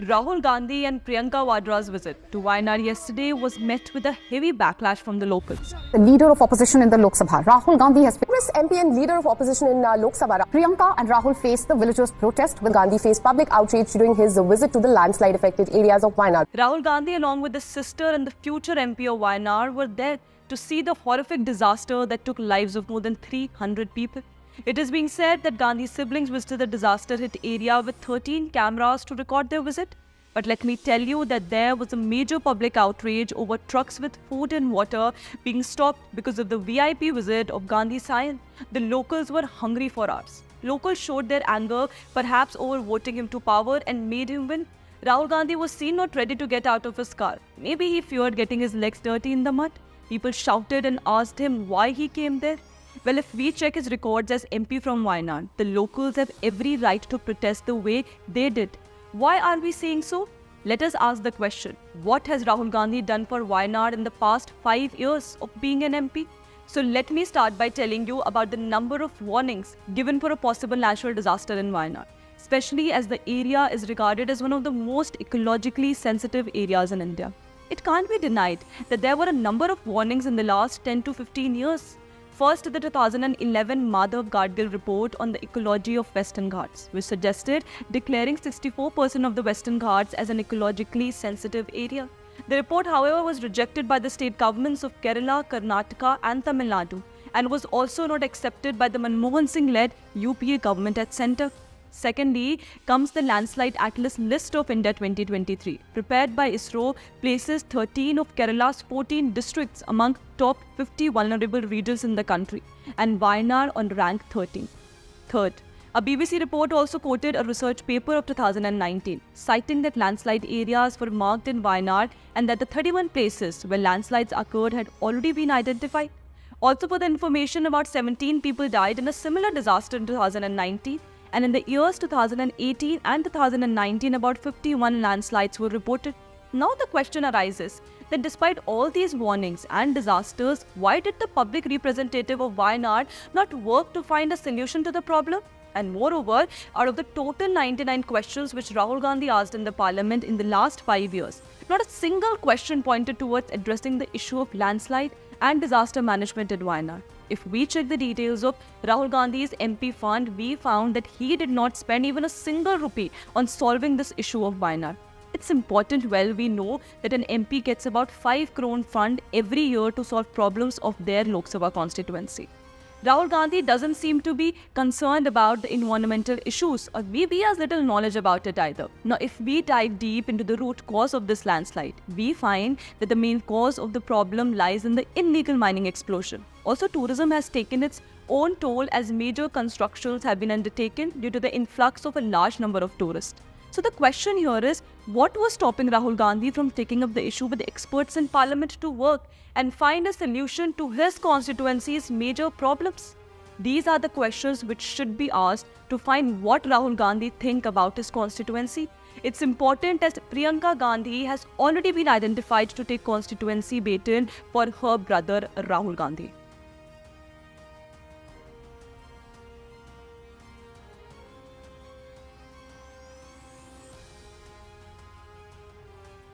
Rahul Gandhi and Priyanka Vadra's visit to Wayanad yesterday was met with a heavy backlash from the locals. The leader of opposition in the Lok Sabha, Rahul Gandhi, has Congress MP and leader of opposition in Lok Sabha. Priyanka and Rahul faced the villagers' protest With Gandhi faced public outrage during his visit to the landslide-affected areas of Wayanad. Rahul Gandhi, along with his sister and the future MP of Wayanad, were there to see the horrific disaster that took lives of more than 300 people. It is being said that Gandhi's siblings visited the disaster-hit area with 13 cameras to record their visit. But let me tell you that there was a major public outrage over trucks with food and water being stopped because of the VIP visit of Gandhi's son. The locals were hungry for hours. Locals showed their anger, perhaps over voting him to power and made him win. Rahul Gandhi was seen not ready to get out of his car. Maybe he feared getting his legs dirty in the mud. People shouted and asked him why he came there. Well, if we check his records as MP from Wayanad, the locals have every right to protest the way they did. Why are we saying so? Let us ask the question, what has Rahul Gandhi done for Wayanad in the past 5 years of being an MP? So let me start by telling you about the number of warnings given for a possible natural disaster in Wayanad, especially as the area is regarded as one of the most ecologically sensitive areas in India. It can't be denied that there were a number of warnings in the last 10 to 15 years. First, the 2011 Madhav Gadgil report on the ecology of Western Ghats, which suggested declaring 64% of the Western Ghats as an ecologically sensitive area. The report, however, was rejected by the state governments of Kerala, Karnataka and Tamil Nadu, and was also not accepted by the Manmohan Singh-led UPA government at centre. Secondly, comes the Landslide Atlas List of India 2023, prepared by ISRO, places 13 of Kerala's 14 districts among top 50 vulnerable regions in the country, and Wayanad on rank 13. Third, a BBC report also quoted a research paper of 2019, citing that landslide areas were marked in Wayanad and that the 31 places where landslides occurred had already been identified. Also, for the information, about 17 people died in a similar disaster in 2019. And in the years 2018 and 2019, about 51 landslides were reported. Now the question arises that despite all these warnings and disasters, why did the public representative of Wayanad not work to find a solution to the problem? And moreover, out of the total 99 questions which Rahul Gandhi asked in the parliament in the last 5 years, not a single question pointed towards addressing the issue of landslide and disaster management in Wayanad. If we check the details of Rahul Gandhi's MP fund, we found that he did not spend even a single rupee on solving this issue of Wayanad. It's important, well, we know that an MP gets about 5 crore fund every year to solve problems of their Lok Sabha constituency. Rahul Gandhi doesn't seem to be concerned about the environmental issues, or maybe has little knowledge about it either. Now, if we dive deep into the root cause of this landslide, we find that the main cause of the problem lies in the illegal mining explosion. Also, tourism has taken its own toll as major constructions have been undertaken due to the influx of a large number of tourists. So the question here is, what was stopping Rahul Gandhi from taking up the issue with the experts in parliament to work and find a solution to his constituency's major problems? These are the questions which should be asked to find what Rahul Gandhi thinks about his constituency. It's important as Priyanka Gandhi has already been identified to take constituency baton for her brother Rahul Gandhi.